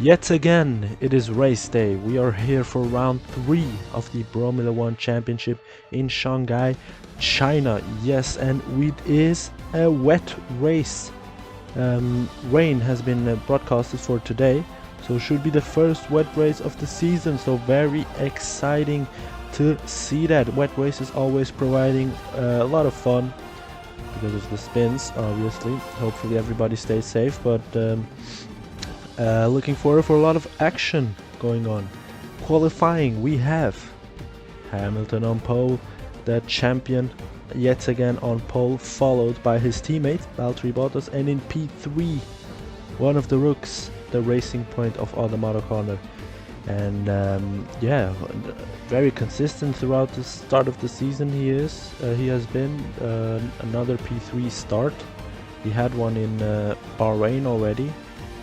Yet again, it is race day. We are here for round 3 of the Bromula One Championship in Shanghai, China. Yes, and it is a wet race. Rain has been broadcasted for today, so it should be the first wet race of the season. So very exciting to see that. Wet race is always providing a lot of fun because of the spins, obviously. Hopefully everybody stays safe, but looking forward for a lot of action going on. Qualifying, we have Hamilton on pole, the champion yet again on pole, followed by his teammate Valtteri Bottas, and in P3 one of the rooks, the Racing Point of Automoto Corner. And yeah, very consistent throughout the start of the season. He has been another P3 start. He had one in Bahrain already.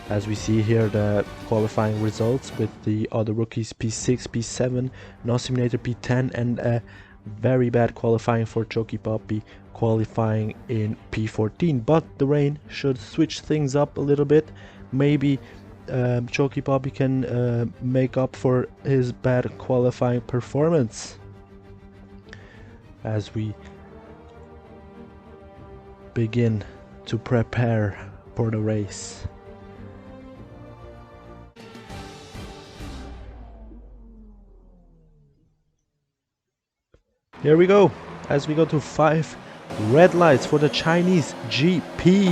As we see here, the qualifying results with the other rookies P6, P7, Nosimulator P10, and a very bad qualifying for Choki Poppy, qualifying in P14. But the rain should switch things up a little bit. Maybe Choki Poppy can make up for his bad qualifying performance. As we begin to prepare for the race. Here we go, as we go to 5 red lights for the Chinese GP.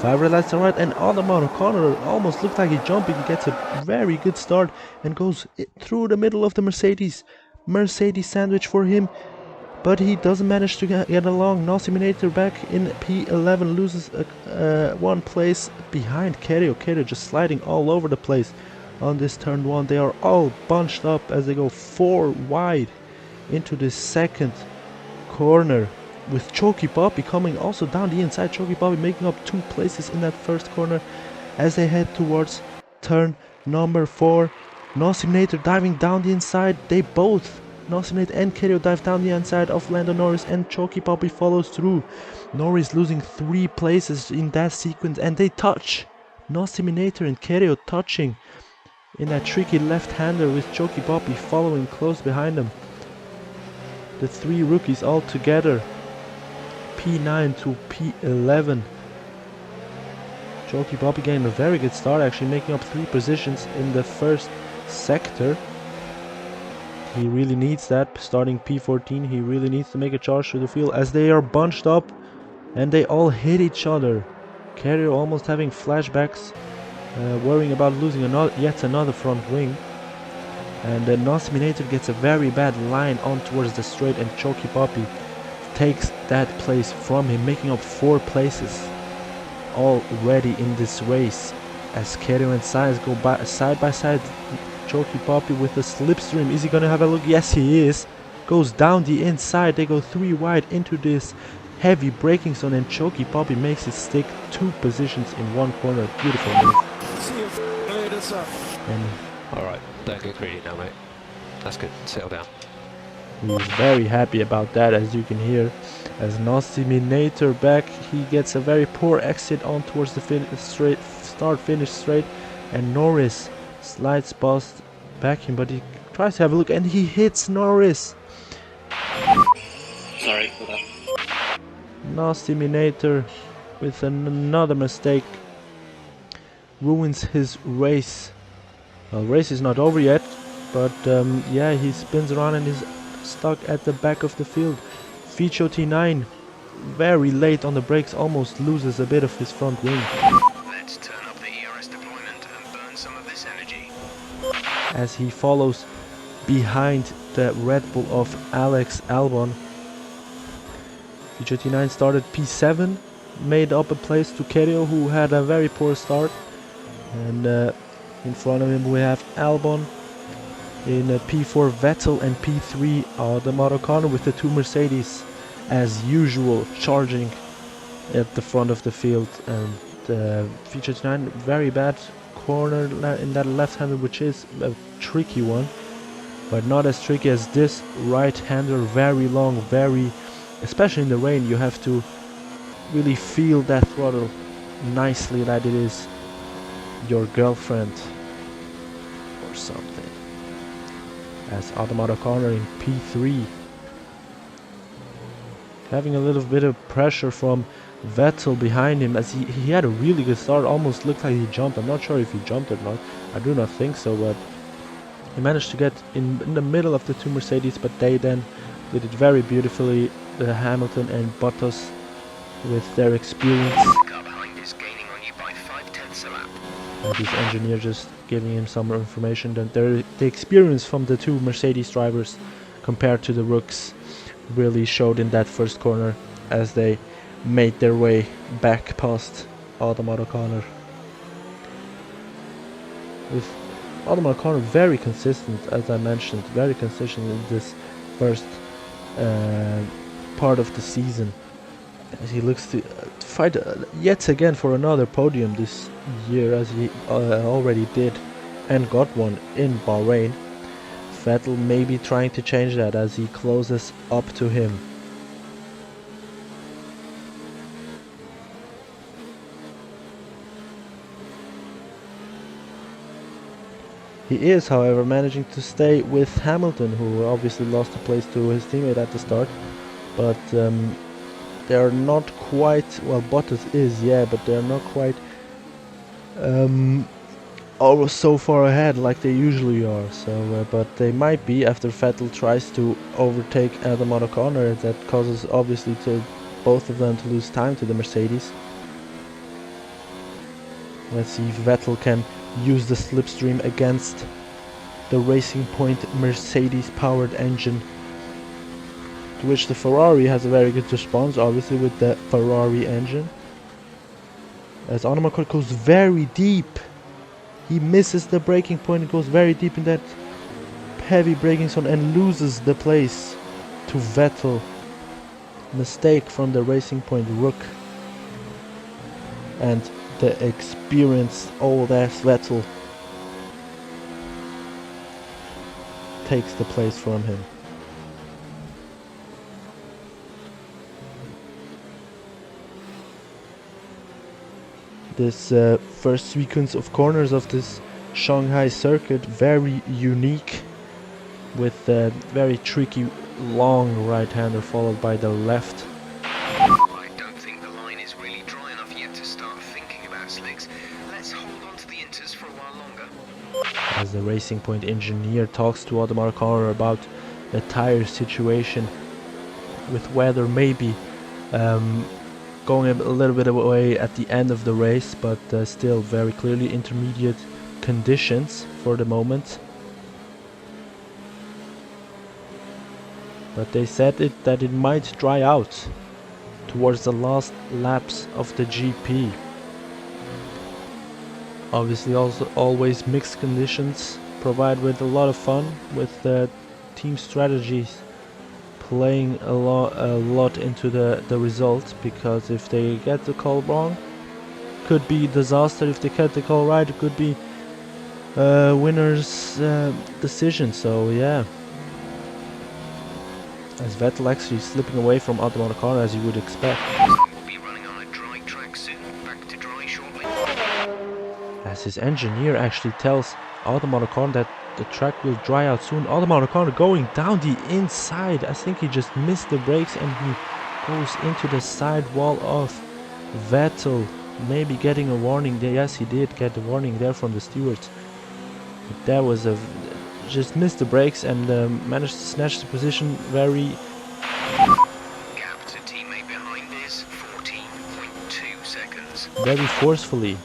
5 red lights to the right, and Automoto Corner almost looked like he's jumping. He gets a very good start and goes through the middle of the Mercedes. Mercedes sandwich for him, but he doesn't manage to get along. Nosimulator back in P11 loses one place behind Kerio. Kerio just sliding all over the place on this turn 1. They are all bunched up as they go 4 wide into the second corner, with Choki Poppy coming also down the inside. Choki Poppy making up 2 places in that first corner as they head towards turn number 4. Nosimulator diving down the inside. They both, Nosimulator and Kerio, dive down the inside of Lando Norris, and Choki Poppy follows through. Norris losing 3 places in that sequence, and they touch. Nosimulator and Kerio touching in that tricky left-hander, with Choki Poppy following close behind them. The 3 rookies all together, P9 to P11. Choki Poppy getting a very good start, actually making up 3 positions in the first sector. He really needs that, starting P14. He really needs to make a charge to the field as they are bunched up and they all hit each other. Kerio almost having flashbacks, worrying about losing yet another front wing. And then Nosimulator gets a very bad line on towards the straight, and Choki Poppy takes that place from him, making up 4 places already in this race. As Kerio and Sainz go side by side, Choki Poppy with the slipstream. Is he gonna have a look? Yes, he is. Goes down the inside. They go 3 wide into this heavy braking zone, and Choki Poppy makes it stick 2 positions in 1 corner. Beautiful move. And alright, don't get greedy now, mate. That's good, settle down. he's very happy about that, as you can hear. As Nosimulator back, he gets a very poor exit on towards the start-finish straight, and Norris slides past back him, but he tries to have a look, and he hits Norris. Sorry for that. Nosimulator with another mistake ruins his race. Well, race is not over yet, but yeah, he spins around and is stuck at the back of the field. Ficho T9, very late on the brakes, almost loses a bit of his front wing. Let's turn up the ERS deployment and burn some of this energy. As he follows behind the Red Bull of Alex Albon. Ficho T9 started P7, made up a place to Kerio, who had a very poor start, and in front of him we have Albon. In P4 Vettel, and P3 Automoto Corner with the 2 Mercedes as usual charging at the front of the field. And Feature 9, very bad corner in that left-hander, which is a tricky one, but not as tricky as this right-hander. Very long, especially in the rain, you have to really feel that throttle nicely, that it is your girlfriend or something. As Automata Corner in P3. Having a little bit of pressure from Vettel behind him, as he had a really good start, almost looked like he jumped. I'm not sure if he jumped or not, I do not think so, but he managed to get in the middle of the two Mercedes, but they then did it very beautifully, the Hamilton and Bottas, with their experience. The car behind is gaining on you by 0.5 a lap. And his engineer just giving him some more information that the experience from the two Mercedes drivers compared to the rooks really showed in that first corner as they made their way back past Automata Corner. With Automata Corner very consistent, as I mentioned, very consistent in this first part of the season. As he looks to fight yet again for another podium this year, as he already did and got one in Bahrain. Vettel may be trying to change that as he closes up to him. He is, however, managing to stay with Hamilton, who obviously lost a place to his teammate at the start, but they are not quite, well, Bottas is, yeah, but they're not quite so far ahead like they usually are. So, but they might be after Vettel tries to overtake Automata Corner. That causes obviously to both of them to lose time to the Mercedes. Let's see if Vettel can use the slipstream against the Racing Point Mercedes powered engine, to which the Ferrari has a very good response, obviously, with the Ferrari engine. As Automata Corner goes very deep, he misses the braking point and goes very deep in that heavy braking zone and loses the place to Vettel. Mistake from the Racing Point Rook. And the experienced old ass Vettel takes the place from him. This first sequence of corners of this Shanghai circuit, very unique, with a very tricky long right-hander followed by the left. I don't think the line is really dry enough yet to start thinking about slicks. Let's hold on to the inters for a while longer. As the Racing Point engineer talks to Automata Corner about the tire situation, with weather maybe going a little bit away at the end of the race, but still very clearly intermediate conditions for the moment. But they said that it might dry out towards the last laps of the GP. Obviously also always mixed conditions provide with a lot of fun, with the team strategies playing a lot into the result, because if they get the call wrong, could be disaster. If they get the call right, it could be winner's decision. So yeah, as Vettel actually slipping away from Automata Corner, as you would expect. We'll be running on a dry track soon. Back to dry shortly. As his engineer actually tells Automata Corner that the track will dry out soon. Automata Corner going down the inside. I think he just missed the brakes and he goes into the side wall of Vettel. Maybe getting a warning there. Yes, he did get the warning there from the stewards. But that was just missed the brakes and managed to snatch the position very... Gap to teammate behind is 14.2 seconds. very forcefully,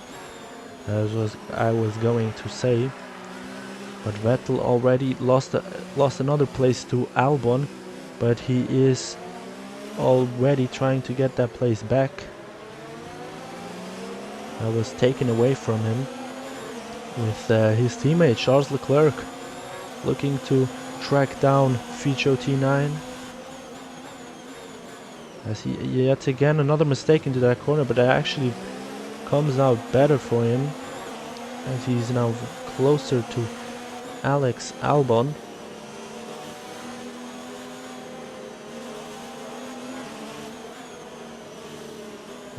as I was going to say. But Vettel already lost another place to Albon, but he is already trying to get that place back. That was taken away from him, with his teammate Charles Leclerc looking to track down Ficho T9. As he yet again another mistake into that corner, but that actually comes out better for him, as he's now closer to Alex Albon.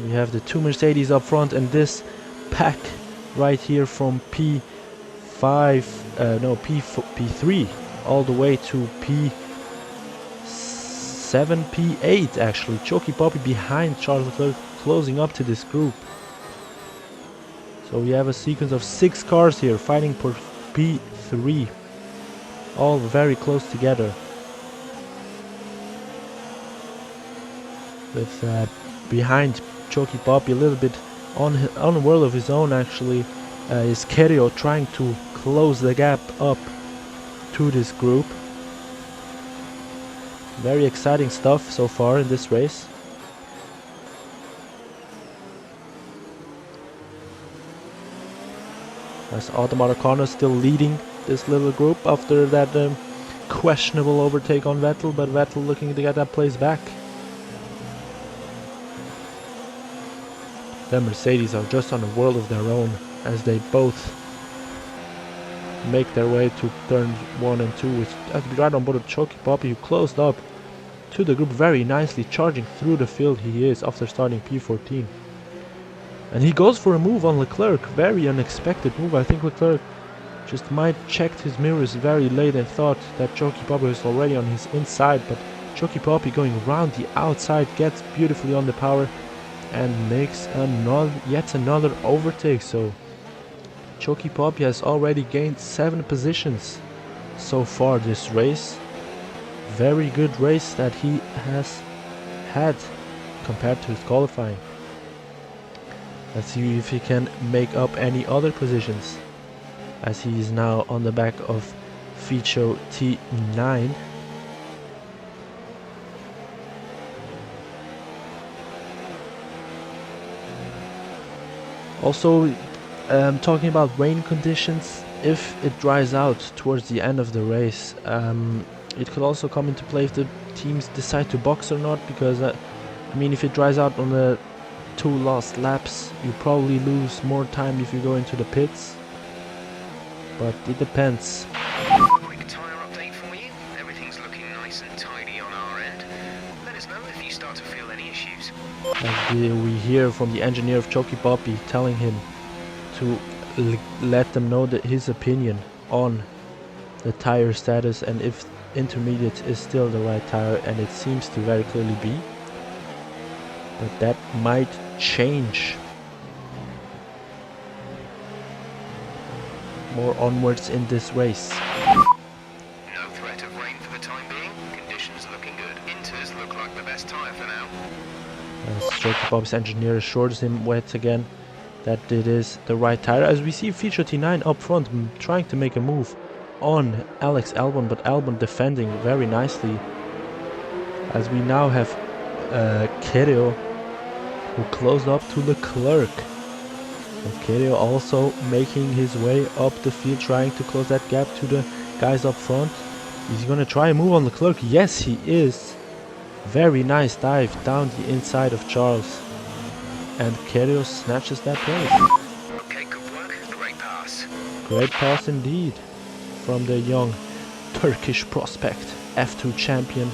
We have the two Mercedes up front, and this pack right here from P3 all the way to P7, P8 actually. Choky Poppy behind Charles Leclerc, closing up to this group. So we have a sequence of 6 cars here fighting for P3, all very close together. With behind Choky Poppy a little bit on a world of his own actually, is Kerio trying to close the gap up to this group. Very exciting stuff so far in this race. As Automotor Connor still leading this little group after that questionable overtake on Vettel, but Vettel looking to get that place back. The Mercedes are just on a world of their own as they both make their way to turns 1 and 2, which has to be right on board of Choky Poppy, who closed up to the group very nicely, charging through the field he is after starting P14. And he goes for a move on Leclerc, very unexpected move. I think Leclerc just might checked his mirrors very late and thought that Choky Poppy was already on his inside, but Choky Poppy going around the outside, gets beautifully on the power and makes yet another overtake. So Choky Poppy has already gained 7 positions so far this race. Very good race that he has had compared to his qualifying. Let's see if he can make up any other positions, as he is now on the back of Ficho T9. Also, talking about rain conditions, if it dries out towards the end of the race, it could also come into play if the teams decide to box or not, because I mean, if it dries out on the 2 last laps, you probably lose more time if you go into the pits, but it depends. Quick tyre update for you. Everything's looking nice and tidy on our end. Let us know if you start to feel any issues. As we hear from the engineer of Choky Poppy telling him to let them know that his opinion on the tire status and if intermediate is still the right tire, and it seems to very clearly be, but that might change more onwards in this race. No threat of rain for the time being. Conditions looking good. Inters look like the best tyre for now. As Choky Poppy's engineer assures him once again that it is the right tire, as we see Ficho T9 up front trying to make a move on Alex Albon, but Albon defending very nicely, as we now have Kerio, who closed up to Leclerc. And Kerio also making his way up the field, trying to close that gap to the guys up front. Is he gonna try a move on Leclerc? Yes, he is. Very nice dive down the inside of Charles, and Kerio snatches that place. Okay, good work. Great pass. Great pass indeed from the young Turkish prospect, F2 champion,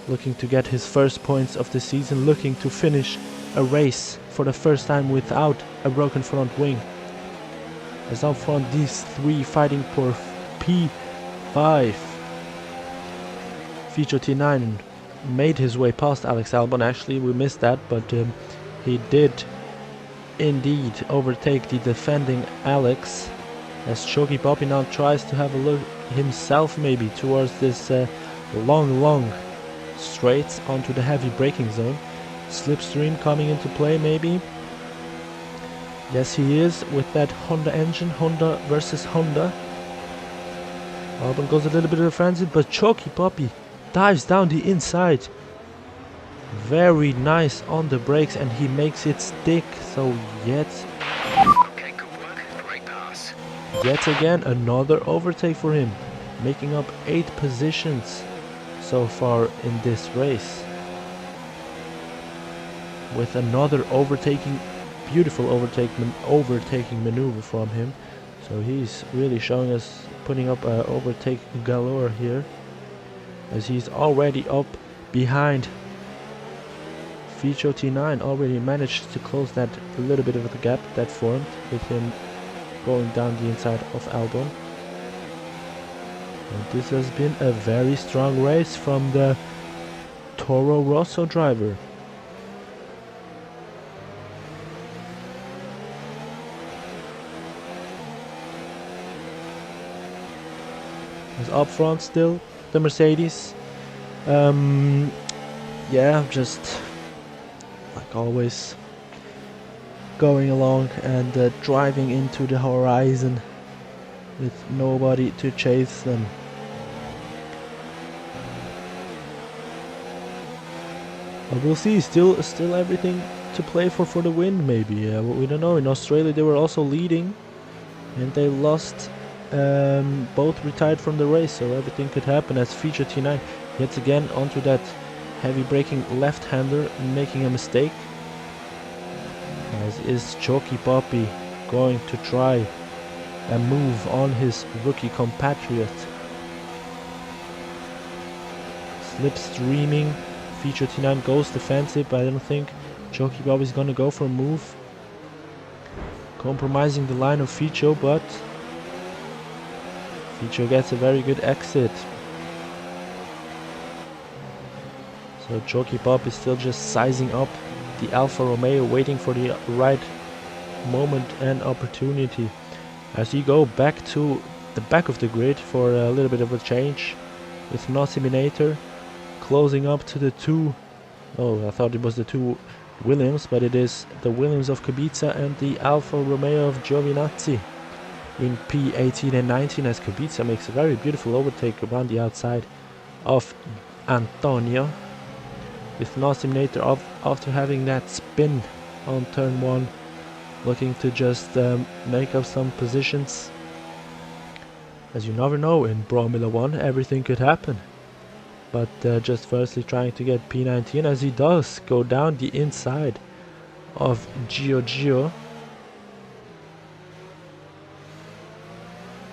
looking to get his first points of the season, looking to finish a race for the first time without a broken front wing. As up front, these 3 fighting for P5. Ficho T9 made his way past Alex Albon. Actually, we missed that, but he did indeed overtake the defending Alex, as Choky Poppy now tries to have a look himself maybe towards this long straights onto the heavy braking zone. Slipstream coming into play maybe. Yes, he is, with that Honda engine, Honda versus Honda. Albon goes a little bit of a frenzy, but Choky Poppy dives down the inside. Very nice on the brakes, and he makes it stick. So yet again another overtake for him, making up 8 positions so far in this race, with another beautiful overtaking maneuver from him. So he's really showing us, putting up overtake galore here, as he's already up behind Ficho T9 already managed to close that a little bit of the gap that formed with him going down the inside of Albon. And this has been a very strong race from the Toro Rosso driver. Is up front still the Mercedes. Yeah, just like always going along and driving into the horizon with nobody to chase them. But we'll see. Still everything to play for the win. Maybe we don't know. In Australia they were also leading, and they lost. Both retired from the race, so everything could happen. As Feature T9 yet again onto that heavy braking left-hander, making a mistake. As is Chalky Poppy going to try a move on his rookie compatriot. Slipstreaming. Feature T9 goes defensive, but I don't think Chalky Poppy's gonna go for a move. Compromising the line of Ficho, but Ficho gets a very good exit. So Chalky Pop is still just sizing up the Alfa Romeo, waiting for the right moment and opportunity. As you go back to the back of the grid for a little bit of a change with Nosiminator closing up to the two. Oh, I thought it was the two Williams, but it is the Williams of Kubica and the Alfa Romeo of Giovinazzi in P18 and 19, as Kubica makes a very beautiful overtake around the outside of Antonio, with Nosiminator after having that spin on turn 1 looking to just make up some positions. As you never know, in Bromula One everything could happen. But just firstly trying to get P19, as he does go down the inside of Gio.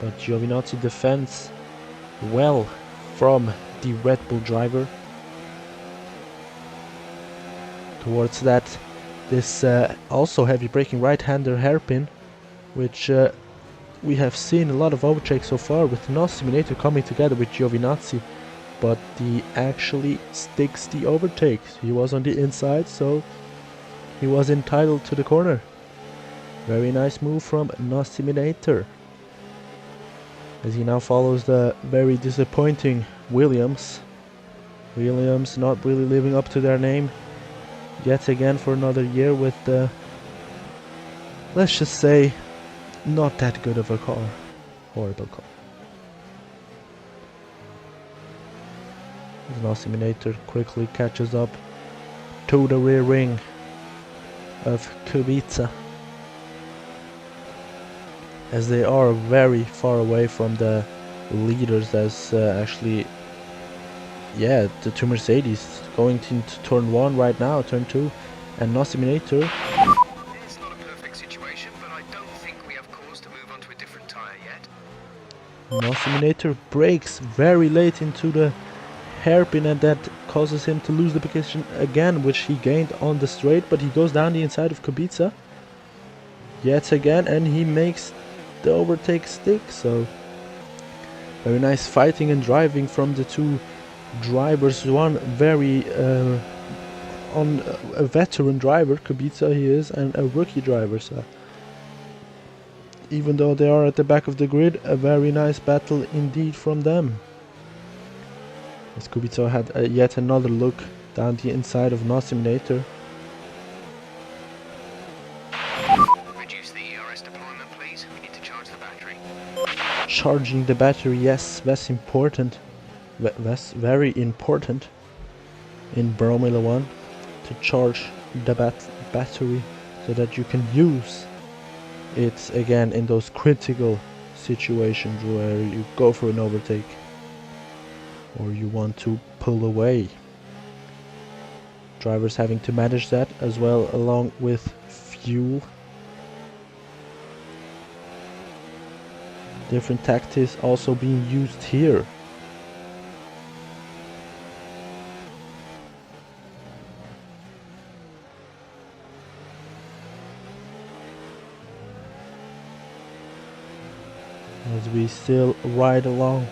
But Giovinazzi defends well from the Red Bull driver. Towards that, this also heavy braking right-hander hairpin, which we have seen a lot of overtakes so far with Nosiminator coming together with Giovinazzi, but he actually sticks the overtakes. He was on the inside, so he was entitled to the corner. Very nice move from Nosiminator, as he now follows the very disappointing Williams. Williams not really living up to their name yet again for another year with the, let's just say, not that good of a car. Horrible car. Nosiminator quickly catches up to the rear wing of Kubica, as they are very far away from the leaders, as actually, yeah, the two Mercedes going into turn 1 right now, turn 2, and Nosiminator. It's not a perfect situation, but I don't think we have cause to move on to a different tyre yet. Nosiminator brakes very late into the hairpin, and that causes him to lose the position again, which he gained on the straight, but he goes down the inside of Kubica yet again, and he makes the overtake stick. So very nice fighting and driving from the two drivers. One very on a veteran driver, Kubica he is, and a rookie driver, so even though they are at the back of the grid, a very nice battle indeed from them. As Kubica had yet another look down the inside of Nosiminator. Reduce the ERS deployment, please. We need to charge the battery. Charging the battery, yes, that's important. That's very important in Bromula One, to charge the battery so that you can use it again in those critical situations where you go for an overtake or you want to pull away. Drivers having to manage that as well, along with fuel. Different tactics also being used here. as we still ride along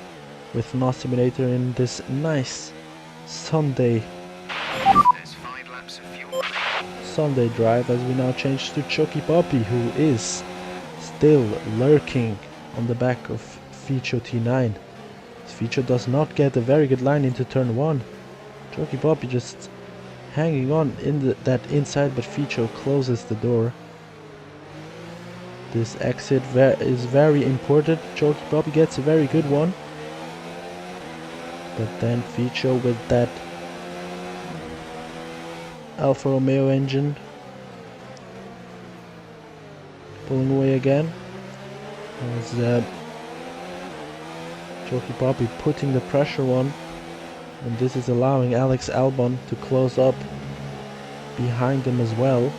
with Simulator in this nice Sunday There's 5 laps of fuel. Sunday drive, as we now change to Chucky Poppy, who is still lurking on the back of Ficho T9. Ficho does not get a very good line into turn 1. Chucky Poppy just hanging on in that inside, but Ficho closes the door. This exit is very important. Chucky Poppy gets a very good one. But then Ficho with that Alfa Romeo engine pulling away again. As Chucky Poppy putting the pressure on, and this is allowing Alex Albon to close up behind him as well.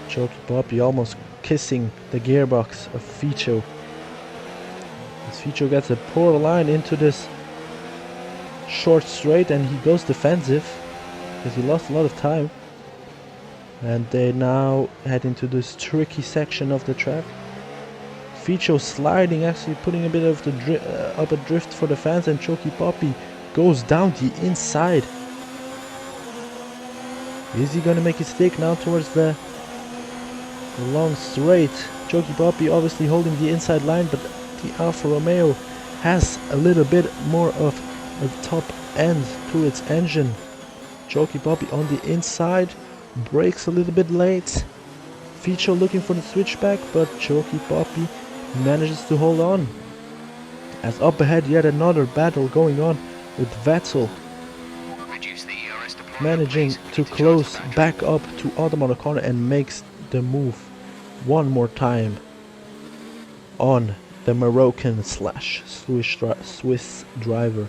Chucky Poppy almost kissing the gearbox of Ficho. As Ficho gets a poor line into this short straight, and he goes defensive because he lost a lot of time. And they now head into this tricky section of the track. Ficho sliding, actually putting a bit of the up a drift for the fans, and Chucky Poppy goes down the inside. Is he gonna make it stick now towards the long straight? Chucky Poppy obviously holding the inside line, but the Alfa Romeo has a little bit more of a top end to its engine. Chucky Poppy on the inside, brakes a little bit late. Ficho looking for the switchback, but Chucky Poppy manages to hold on. As up ahead, yet another battle going on with Vettel managing to close back up to Automotive Corner and makes the move one more time on the Moroccan slash Swiss driver,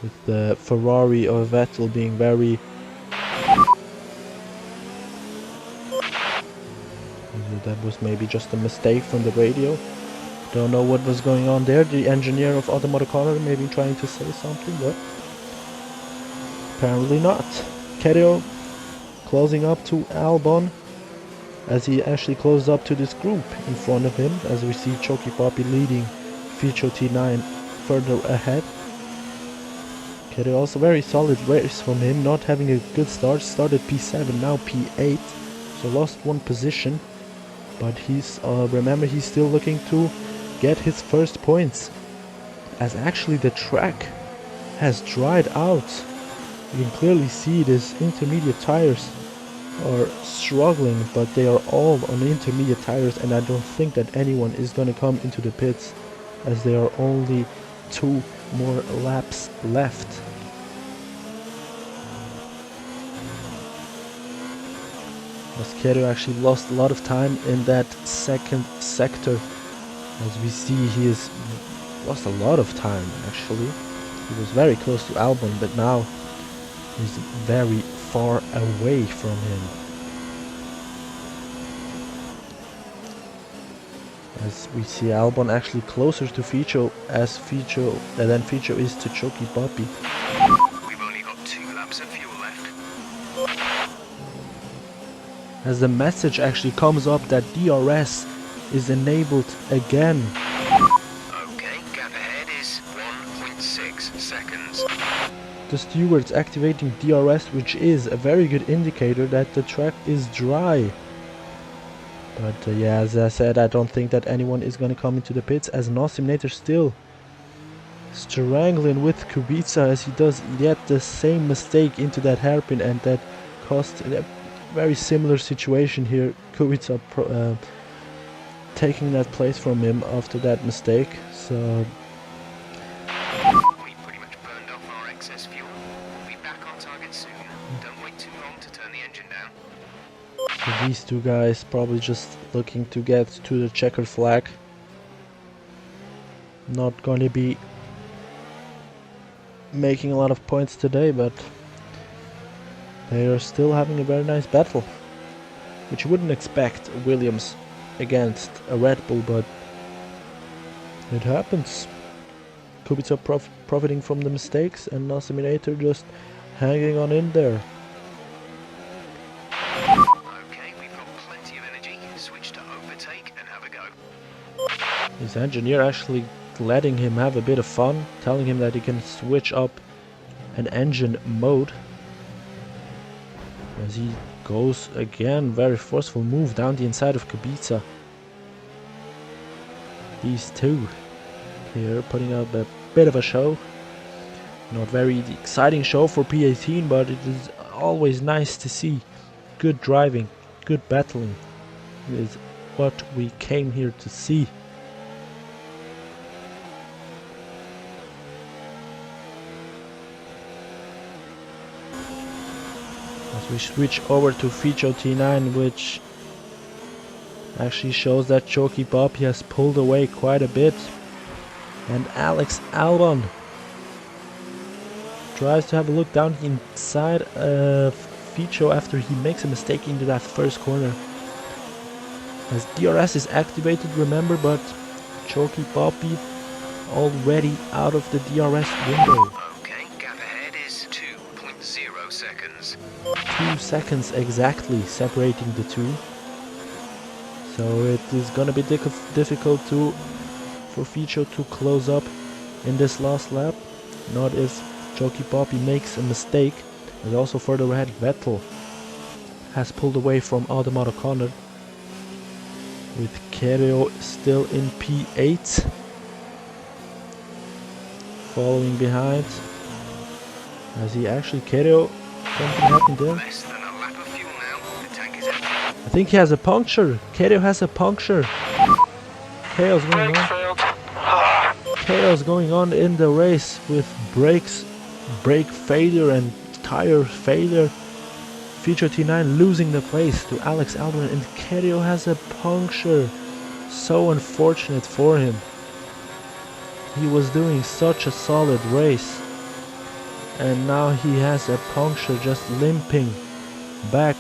with the Ferrari of Vettel being very that was maybe just a mistake from the radio. Don't know what was going on there. The engineer of Automotive Corner maybe trying to say something, but apparently not. Kerio closing up to Albon, as he actually closed up to this group in front of him, as we see Chucky Poppy leading Ficho T9 further ahead. Kerio also very solid race from him, not having a good start. Started P7, now P8, so lost one position. But he's remember, he's still looking to get his first points, as actually the track has dried out. You can clearly see these intermediate tires are struggling, but they are all on intermediate tires, and I don't think that anyone is going to come into the pits, as there are only 2 more laps left. Kerio actually lost a lot of time in that second sector. As we see, he has lost a lot of time actually. He was very close to Albon, but now he's very far away from him. As we see Albon actually closer to Ficho than Ficho is to Chucky Poppy. We've only got 2 laps of fuel left. As the message actually comes up that DRS is enabled again. Okay, gap ahead is 1.6 seconds. The stewards activating DRS, which is a very good indicator that the track is dry. But yeah, as I said, I don't think that anyone is going to come into the pits, as Simulator still strangling with Kubica, as he does yet the same mistake into that hairpin, and that cost a very similar situation here. Kubica taking that place from him after that mistake. So We pretty much burned off our excess fuel. We'll be back on target soon. Don't wait too long to turn the engine down. so these two guys probably just looking to get to the checkered flag. Not going to be making a lot of points today, but they are still having a very nice battle, which you wouldn't expect Williams against a Red Bull, but it happens. Kubica profiting from the mistakes, and Simulator just hanging on in there. His engineer actually letting him have a bit of fun, telling him that he can switch up an engine mode. As he goes again, very forceful move down the inside of Kubica. These two here putting up a bit of a show. Not very exciting show for P18, but it is always nice to see good driving, good battling. It is what we came here to see. As we switch over to Feature T9, which actually shows that Choki Bobby has pulled away quite a bit. And Alex Albon tries to have a look down inside of Feature after he makes a mistake into that first corner. As DRS is activated, remember, but Choki Bobby already out of the DRS window. Okay, gap ahead is 2.0 seconds. 2 seconds exactly separating the two. So it is gonna be difficult for Feature to close up in this last lap. Not if Choki Bobby makes a mistake. And also further ahead, Vettel has pulled away from Automoto Corner, with Kerio still in P8. Following behind. As he actually, Kerio, something happened there. Less than a lap of fuel now. The tank is empty. I think he has a puncture. Kerio has a puncture. Chaos going on. Chaos going on in the race with brake failure and tire failure. Feature T9 losing the place to Alex Albon, and Kerio has a puncture. So unfortunate for him. He was doing such a solid race, and now he has a puncture, just limping back,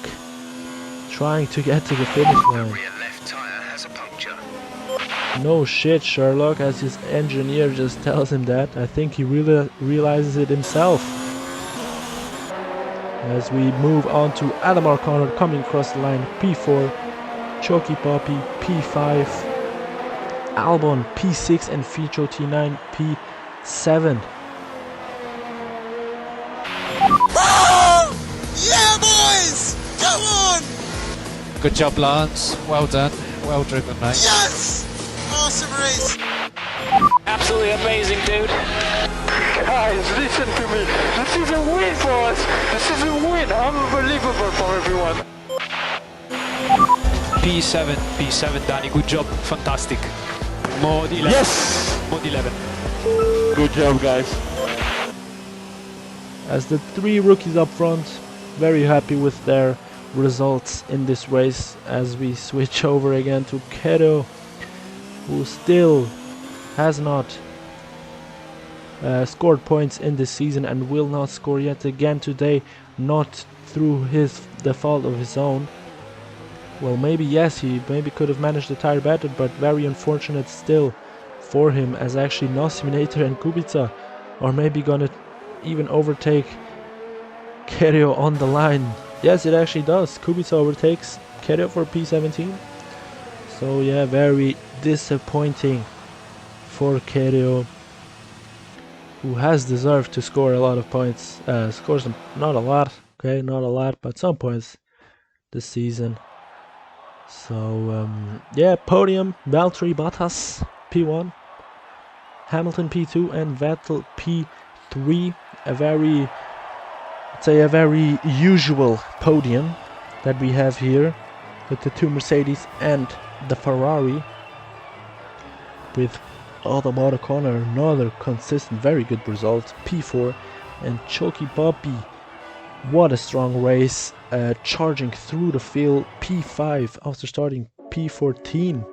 trying to get to the finish line. Rear left tire has a puncture. No shit, Sherlock, as his engineer just tells him that. I think he really realizes it himself. As we move on to Adamar Connor coming across the line, P4, Choki Bobby P5, Albon P6, and Feature T9 P7. Oh! Yeah, boys! Come on! Good job, Lance. Well done. Well driven, mate. Yes! Awesome race! Absolutely amazing, dude. Guys, listen to me. This is a win for us. This is a win. Unbelievable for everyone. P7, Danny. Good job. Fantastic. Mode 11. Yes! Mode 11. Good job, guys. As the three rookies up front, very happy with their results in this race. As we switch over again to Keto, who still has not scored points in this season and will not score yet again today, not through the fault of his own. Well, maybe yes, he maybe could have managed the tire better, but very unfortunate still for him, as actually Nosiminator and Kubica are maybe gonna even overtake Kerio on the line. Yes, it actually does. Kubica overtakes Kerio for P17. So yeah, very disappointing for Kerio, who has deserved to score a lot of points. Scores them, not a lot, okay, not a lot, but some points this season. So yeah, podium, Valtteri Bottas P1, Hamilton P2, and Vettel P3. A very usual podium that we have here, with the two Mercedes and the Ferrari, with Automoto Corner, another consistent, very good result, P4, and Choki Bobby, what a strong race, charging through the field, P5 after starting P14.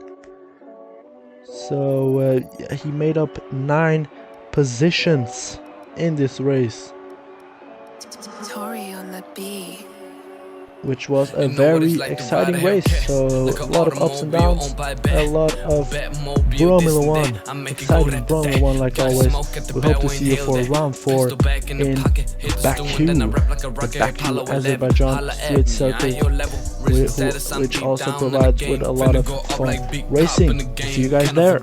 So he made up 9 positions in this race. Tori on the B. which was a very exciting race. So a lot of ups and downs, a lot of Bromula One, exciting Bromula One like always. We hope to see you for round 4 in Baku, the Baku Azerbaijan street circuit, which also provides with a lot of fun racing. See you guys there.